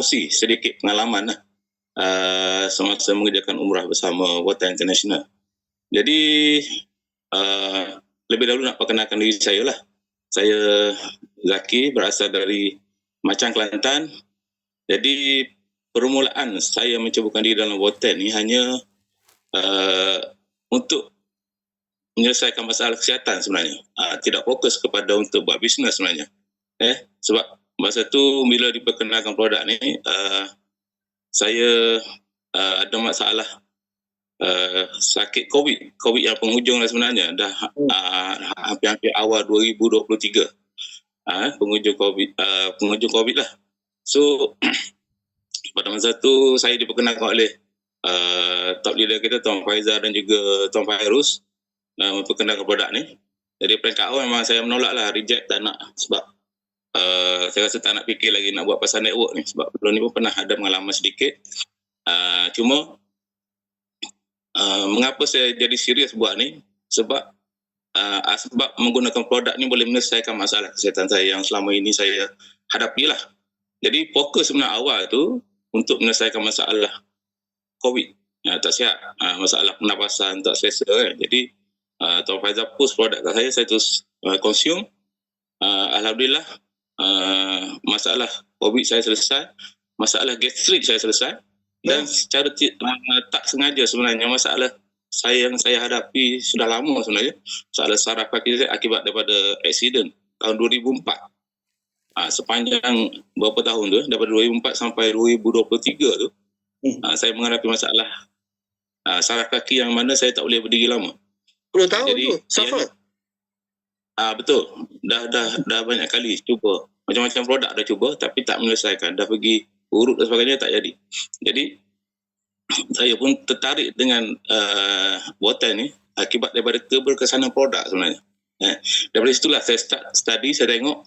kongsi sedikit pengalaman semasa mengerjakan umrah bersama Water International. Jadi lebih dahulu nak perkenalkan diri saya lah. Saya Zaki, berasal dari Machang, Kelantan. Jadi permulaan saya mencaburkan diri dalam Water ni hanya untuk menyelesaikan masalah kesihatan sebenarnya. Tidak fokus kepada untuk buat bisnes sebenarnya. Sebab masa tu bila diperkenalkan produk ni, saya ada masalah sakit COVID yang penghujung lah sebenarnya. Dah hampir-hampir awal 2023. Penghujung COVID lah. So pada masa tu saya diperkenalkan oleh top leader kita, Tuan Faizal dan juga Tuan Fairuz, memperkenalkan produk ni. Jadi peringkat awal memang saya menolak lah, reject, tak nak. Sebab saya rasa tak nak fikir lagi nak buat pasal network ni. Sebab sebelum ni pun pernah ada pengalaman sedikit. Cuma mengapa saya jadi serius buat ni? Sebab menggunakan produk ni boleh menyelesaikan masalah kesihatan saya yang selama ini saya hadapi lah. Jadi fokus sebenarnya awal tu untuk menyelesaikan masalah COVID, tak sihat, masalah pernafasan tak selesa kan. Jadi Tuan Faizal post produk kat saya terus consume. Alhamdulillah, masalah COVID saya selesai, masalah gastrik saya selesai. Dan secara tak sengaja sebenarnya masalah yang saya hadapi sudah lama sebenarnya, masalah saraf kaki saya akibat daripada aksiden tahun 2004. Sepanjang berapa tahun tu, daripada 2004 sampai 2023 tu, saya menghadapi masalah saraf kaki yang mana saya tak boleh berdiri lama. 10 tahun tu, suffer? Betul. Dah banyak kali cuba. Macam-macam produk dah cuba tapi tak menyelesaikan. Dah pergi urut dan sebagainya, tak jadi. Jadi saya pun tertarik dengan Water ni akibat daripada keberkesanan produk sebenarnya. Daripada situlah saya start study, saya tengok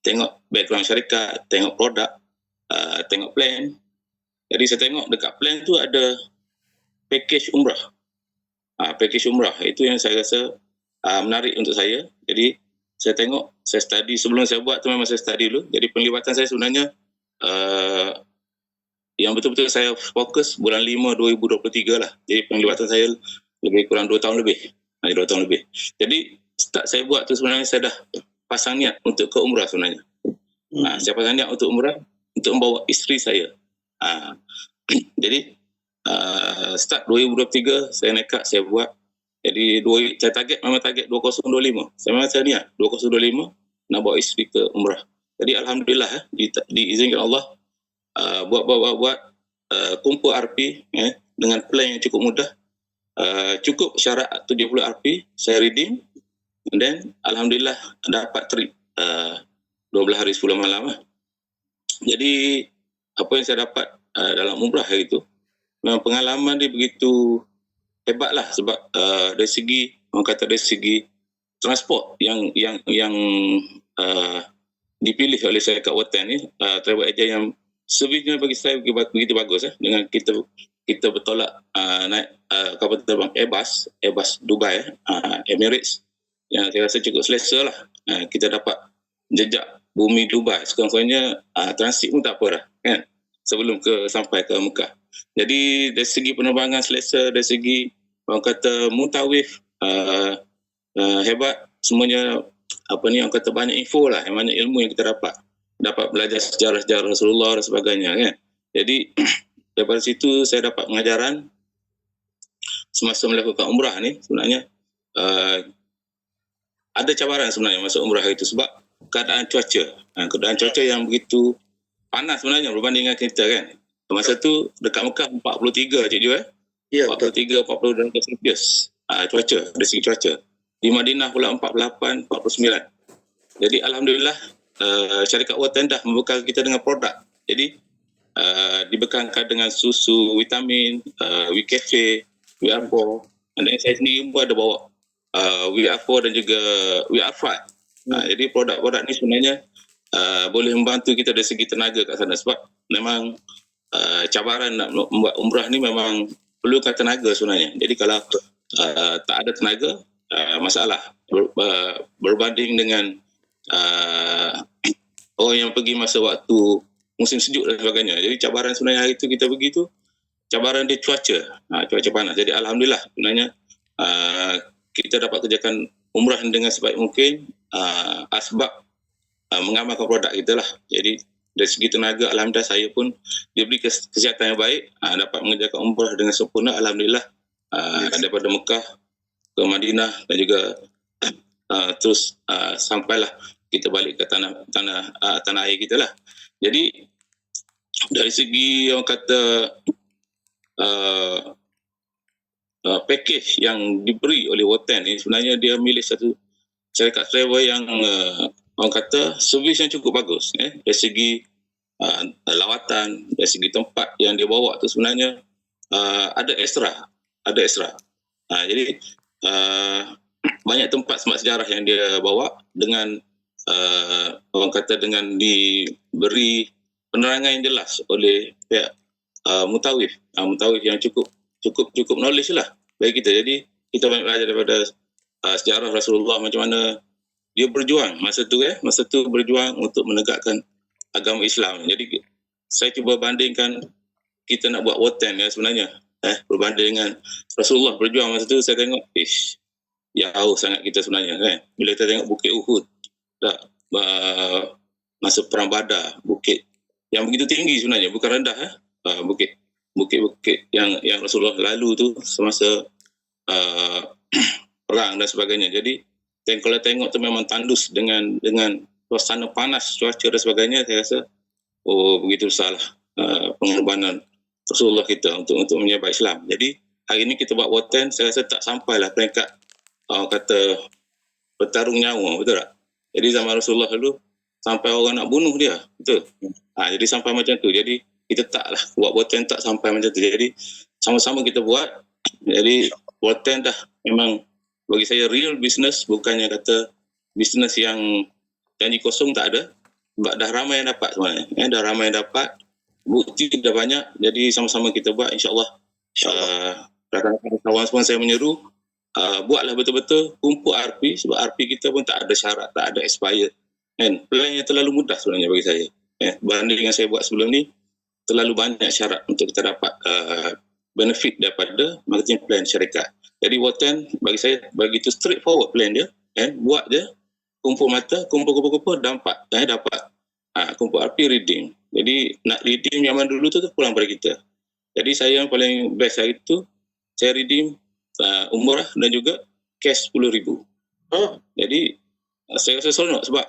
tengok background syarikat, tengok produk, tengok plan. Jadi saya tengok dekat plan tu ada package umrah. Package umrah itu yang saya rasa menarik untuk saya. Jadi saya tengok, saya study, sebelum saya buat tu memang saya study dulu. Jadi penglibatan saya sebenarnya yang betul-betul saya fokus bulan 5 2023 lah. Jadi penglibatan saya lebih kurang 2 tahun lebih. 2 tahun lebih. Jadi start saya buat tu sebenarnya saya dah pasang niat untuk ke umrah sebenarnya. Saya pasang niat untuk umrah untuk membawa isteri saya. Jadi start 2023 saya nekat, saya buat. Jadi saya memang target 2025. Saya niat 2025 nak bawa isteri ke umrah. Jadi alhamdulillah diizinkan Allah buat kumpul RP dengan plan yang cukup mudah. Cukup syarat 70 RP saya redeem, and then alhamdulillah dapat trip 12 hari 10 malam lah. Jadi apa yang saya dapat dalam umrah hari itu, memang pengalaman dia begitu hebat lah. Sebab dari segi transport yang dipilih oleh saya kat Water ni, travel agent yang servisnya bagi saya begitu bagus. Dengan kita bertolak naik kapal terbang Airbus Dubai, Emirates, yang saya rasa cukup selesa lah. Kita dapat jejak bumi Dubai, sekurang-kurangnya transit pun tak apa dah kan, sebelum sampai ke Mekah. Jadi dari segi penerbangan selesa, dari segi orang kata mutawif hebat, semuanya orang kata banyak info lah, banyak ilmu yang kita dapat belajar sejarah-sejarah Rasulullah dan sebagainya kan. Jadi daripada situ saya dapat pengajaran semasa melakukan umrah ni. Sebenarnya ada cabaran sebenarnya masa umrah itu sebab keadaan cuaca yang begitu panas sebenarnya berbanding dengan kita kan. Masa tu dekat Mekah 43 Cik Jo Ya, 43-40 darjah Celsius cuaca, dari segi cuaca. Di Madinah pula 48-49. Jadi alhamdulillah syarikat Water dah membekal kita dengan produk. Jadi dibekalkan dengan susu, vitamin, WeCafe, WeR4, dan saya sendiri pun ada bawa WeR4 dan juga WeR5. Jadi produk-produk ni sebenarnya boleh membantu kita dari segi tenaga kat sana. Sebab memang cabaran nak membuat umrah ni memang perlukan tenaga sebenarnya. Jadi kalau tak ada tenaga, masalah. Berbanding dengan orang yang pergi masa waktu musim sejuk dan sebagainya. Jadi cabaran sebenarnya hari itu kita pergi tu, cabaran dia cuaca panas. Jadi alhamdulillah sebenarnya kita dapat kerjakan umrah dengan sebaik mungkin sebab mengamalkan produk kita lah. Jadi dari segi tenaga, alhamdulillah saya pun diberi kesihatan yang baik, dapat mengerjakan umrah dengan sempurna, alhamdulillah. Daripada Mekah ke Madinah dan juga terus sampailah kita balik ke tanah air kita lah. Jadi dari segi orang kata package yang diberi oleh Woten ni, sebenarnya dia milih satu syarikat travel yang orang kata servis yang cukup bagus. Dari segi lawatan, dari segi tempat yang dia bawa tu sebenarnya ada extra. Jadi banyak tempat semak sejarah yang dia bawa dengan orang kata dengan diberi penerangan yang jelas oleh pihak mutawif yang cukup knowledge lah bagi kita. Jadi kita banyak belajar daripada sejarah Rasulullah, macam mana dia berjuang masa tu berjuang untuk menegakkan agama Islam. Jadi saya cuba bandingkan kita nak buat Woten ya sebenarnya berbanding dengan Rasulullah berjuang masa tu. Saya tengok jauh sangat kita sebenarnya kan. Bila kita tengok Bukit Uhud masa perang Badar, bukit yang begitu tinggi sebenarnya, bukan rendah bukit-bukit yang Rasulullah lalu tu semasa perang dan sebagainya. Jadi kalau tengok tu memang tandus dengan suasana panas, cuaca dan sebagainya. Saya rasa begitu besarlah pengorbanan Rasulullah kita untuk menyebar Islam. Jadi hari ini kita buat Woten, saya rasa tak sampailah peringkat kata bertarung nyawa, betul tak? Jadi zaman Rasulullah dulu sampai orang nak bunuh dia, betul? Jadi sampai macam tu. Jadi kita taklah buat Woten tak sampai macam tu. Jadi sama-sama kita buat. Jadi Woten dah memang bagi saya real business, bukannya kata business yang janji kosong, tak ada. Sebab dah ramai yang dapat sebenarnya. Dah ramai yang dapat, bukti dah banyak. Jadi sama-sama kita buat, insyaAllah. Rakan-rakan kawan semua saya menyeru, buatlah betul-betul, kumpul RP, sebab RP kita pun tak ada syarat, tak ada expired. Plan yang terlalu mudah sebenarnya bagi saya. Banding dengan saya buat sebelum ni, terlalu banyak syarat untuk kita dapat benefit daripada marketing plan syarikat. Jadi Woten bagi saya begitu straightforward plan dia. Buat je, kumpul mata, kumpul dapat. Kumpul RP redeem. Jadi nak redeem zaman dulu tu pulang pada kita. Jadi saya yang paling best hari tu, saya redeem umrah dan juga cash 10,000. Jadi saya rasa seronok sebab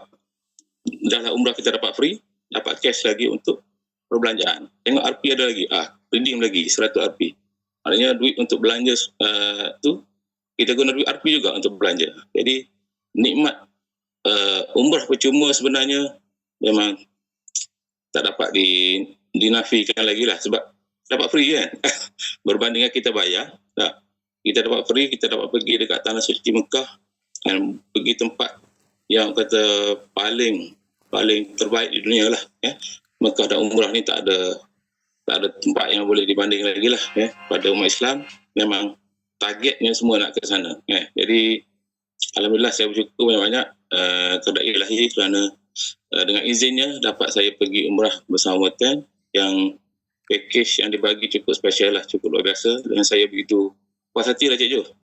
dah umrah kita dapat free, dapat cash lagi untuk perbelanjaan. Tengok RP ada lagi, redeem lagi 100 RP. Maknanya duit untuk belanja tu kita guna duit RP juga untuk belanja. Jadi nikmat umrah percuma sebenarnya memang tak dapat dinafikan lagi lah, sebab dapat free kan. Berbandingkan kita bayar, kita dapat free, kita dapat pergi dekat tanah suci Mekah dan pergi tempat yang kata paling terbaik di dunia lah. Mekah dan umrah ni tak ada tempat yang boleh dibanding lagi lah. Pada umat Islam memang targetnya semua nak ke sana. Jadi alhamdulillah saya bersyukur banyak-banyak kepada Ilahi kerana dengan izinnya dapat saya pergi umrah bersama Woten yang package yang dibagi cukup special lah, cukup luar biasa. Dan saya begitu puas hati lah Cik Jo.